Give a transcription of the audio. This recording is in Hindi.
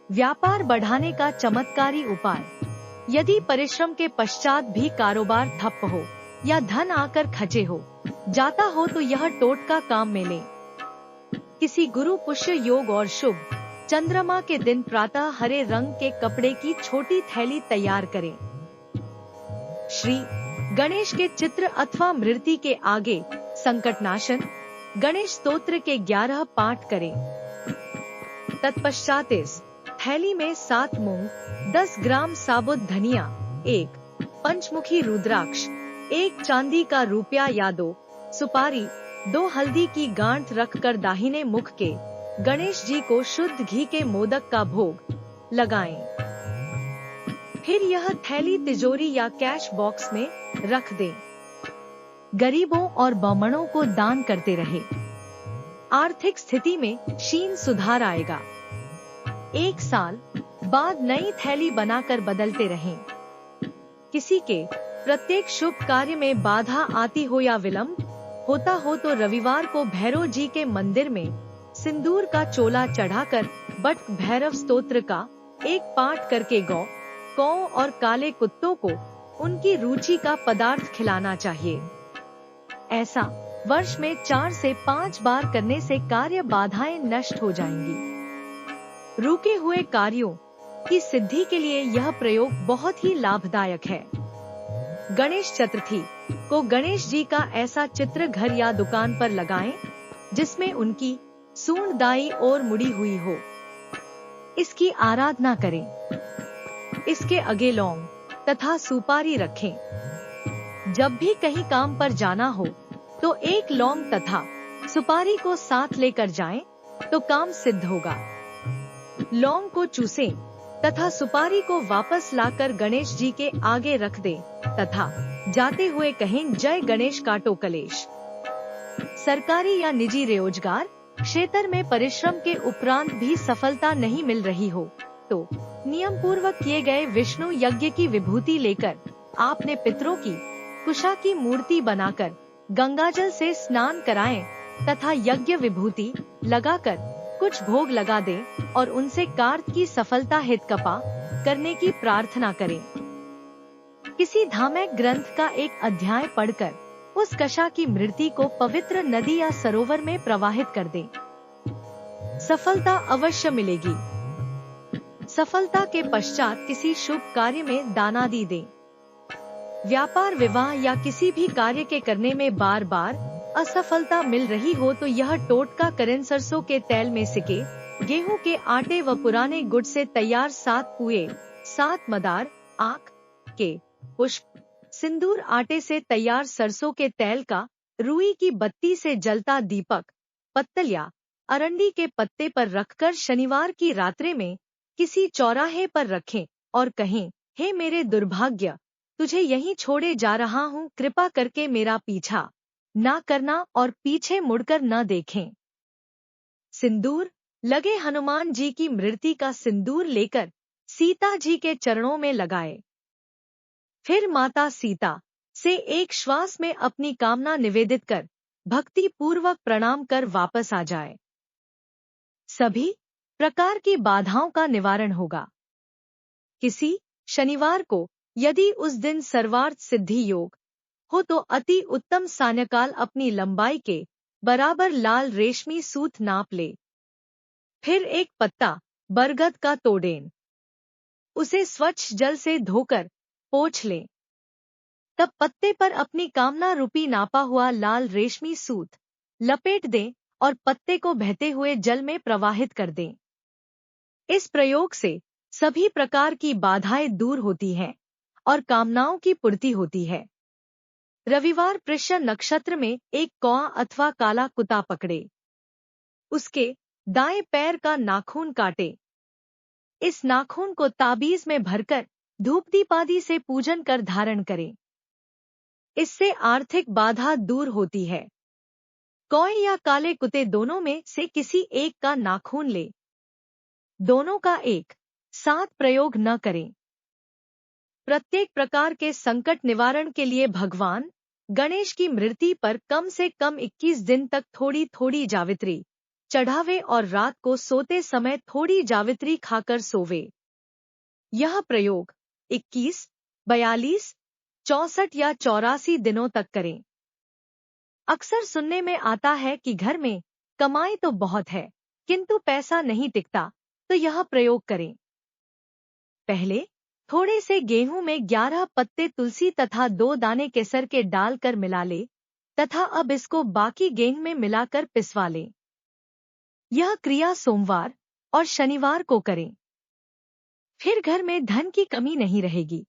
व्यापार बढ़ाने का चमत्कारी उपाय। यदि परिश्रम के पश्चात भी कारोबार ठप हो या धन आकर खचे हो जाता हो तो यह टोटका काम में ले। किसी गुरु पुष्य योग और शुभ चंद्रमा के दिन प्रातः हरे रंग के कपड़े की छोटी थैली तैयार करें। श्री गणेश के चित्र अथवा मूर्ति के आगे संकटनाशन गणेश स्तोत्र के 11 पाठ करें। तत्पश्चात इस थैली में 7 मूंग, 10 ग्राम साबुत धनिया, 1 पंचमुखी रुद्राक्ष, 1 चांदी का रुपया या 2 सुपारी, 2 हल्दी की गांठ रखकर दाहिने मुख के गणेश जी को शुद्ध घी के मोदक का भोग लगाएं। फिर यह थैली तिजोरी या कैश बॉक्स में रख दें। गरीबों और ब्राह्मणों को दान करते रहे। आर्थिक स्थिति में शीघ्र सुधार आएगा। 1 साल बाद नई थैली बनाकर बदलते रहें। किसी के प्रत्येक शुभ कार्य में बाधा आती हो या विलंब होता हो तो रविवार को भैरव जी के मंदिर में सिंदूर का चोला चढ़ाकर बट भैरव स्तोत्र का 1 पाठ करके कौ और काले कुत्तों को उनकी रुचि का पदार्थ खिलाना चाहिए। ऐसा वर्ष में 4 से 5 बार करने से कार्य बाधाएं नष्ट हो जाएंगी। रुके हुए कार्यों की सिद्धि के लिए यह प्रयोग बहुत ही लाभदायक है। गणेश चतुर्थी को गणेश जी का ऐसा चित्र घर या दुकान पर लगाएं जिसमें उनकी सूंड दाई और मुड़ी हुई हो। इसकी आराधना करें। इसके आगे लौंग तथा सुपारी रखें। जब भी कहीं काम पर जाना हो तो 1 लौंग तथा सुपारी को साथ लेकर जाएं तो काम सिद्ध होगा। लौंग को चूसें तथा सुपारी को वापस लाकर गणेश जी के आगे रख दें तथा जाते हुए कहें जय गणेश काटो कलेश। सरकारी या निजी रोजगार क्षेत्र में परिश्रम के उपरांत भी सफलता नहीं मिल रही हो तो नियम पूर्वक किए गए विष्णु यज्ञ की विभूति लेकर आपने पितरों की कुशा की मूर्ति बनाकर गंगाजल से स्नान कराएं तथा यज्ञ विभूति लगाकर कुछ भोग लगा दें और उनसे कार्य की सफलता हित कृपा करने की प्रार्थना करें। किसी धार्मिक ग्रंथ का एक अध्याय पढ़कर उस कशा की मूर्ति को पवित्र नदी या सरोवर में प्रवाहित कर दें। सफलता अवश्य मिलेगी। सफलता के पश्चात किसी शुभ कार्य में दानादि दें। व्यापार, विवाह या किसी भी कार्य के करने में बार बार असफलता मिल रही हो तो यह टोटका करें। सरसों के तेल में सिके गेहूं के आटे व पुराने गुड़ से तैयार 7 पुए, 7 मदार, आक के पुष्प, सिंदूर, आटे से तैयार सरसों के तेल का रुई की बत्ती से जलता दीपक, पत्तल या अरंडी के पत्ते पर रखकर शनिवार की रात्रि में किसी चौराहे पर रखें और कहें, हे मेरे दुर्भाग्य, तुझे यहीं छोड़े जा रहा हूँ, कृपा करके मेरा पीछा ना करना और पीछे मुड़कर न देखें। सिंदूर लगे हनुमान जी की मूर्ति का सिंदूर लेकर सीता जी के चरणों में लगाए। फिर माता सीता से एक श्वास में अपनी कामना निवेदित कर भक्ति पूर्वक प्रणाम कर वापस आ जाए। सभी प्रकार की बाधाओं का निवारण होगा। किसी शनिवार को यदि उस दिन सर्वार्थ सिद्धि योग हो तो अति उत्तम सायंकाल अपनी लंबाई के बराबर लाल रेशमी सूत नाप ले। फिर 1 पत्ता बरगद का तोड़ें। उसे स्वच्छ जल से धोकर पोंछ लें। तब पत्ते पर अपनी कामना रूपी नापा हुआ लाल रेशमी सूत लपेट दें और पत्ते को बहते हुए जल में प्रवाहित कर दें। इस प्रयोग से सभी प्रकार की बाधाएं दूर होती हैं और कामनाओं की पूर्ति होती है। रविवार पुष्य नक्षत्र में एक कौआ अथवा काला कुत्ता पकड़े। उसके दाएं पैर का नाखून काटे। इस नाखून को ताबीज में भरकर धूप दीप आदि से पूजन कर धारण करें। इससे आर्थिक बाधा दूर होती है। कौए या काले कुत्ते दोनों में से किसी एक का नाखून ले। दोनों का एक साथ प्रयोग न करें। प्रत्येक प्रकार के संकट निवारण के लिए भगवान गणेश की मूर्ति पर कम से कम 21 दिन तक थोड़ी थोड़ी जावित्री चढ़ावे और रात को सोते समय थोड़ी जावित्री खाकर सोवे। यह प्रयोग 21, 42, 64 या 84 दिनों तक करें। अक्सर सुनने में आता है कि घर में कमाई तो बहुत है किंतु पैसा नहीं टिकता, तो यह प्रयोग करें। पहले थोड़े से गेहूं में 11 पत्ते तुलसी तथा 2 दाने केसर के डालकर मिला ले तथा अब इसको बाकी गेहूं में मिलाकर पिसवा लें। यह क्रिया सोमवार और शनिवार को करें। फिर घर में धन की कमी नहीं रहेगी।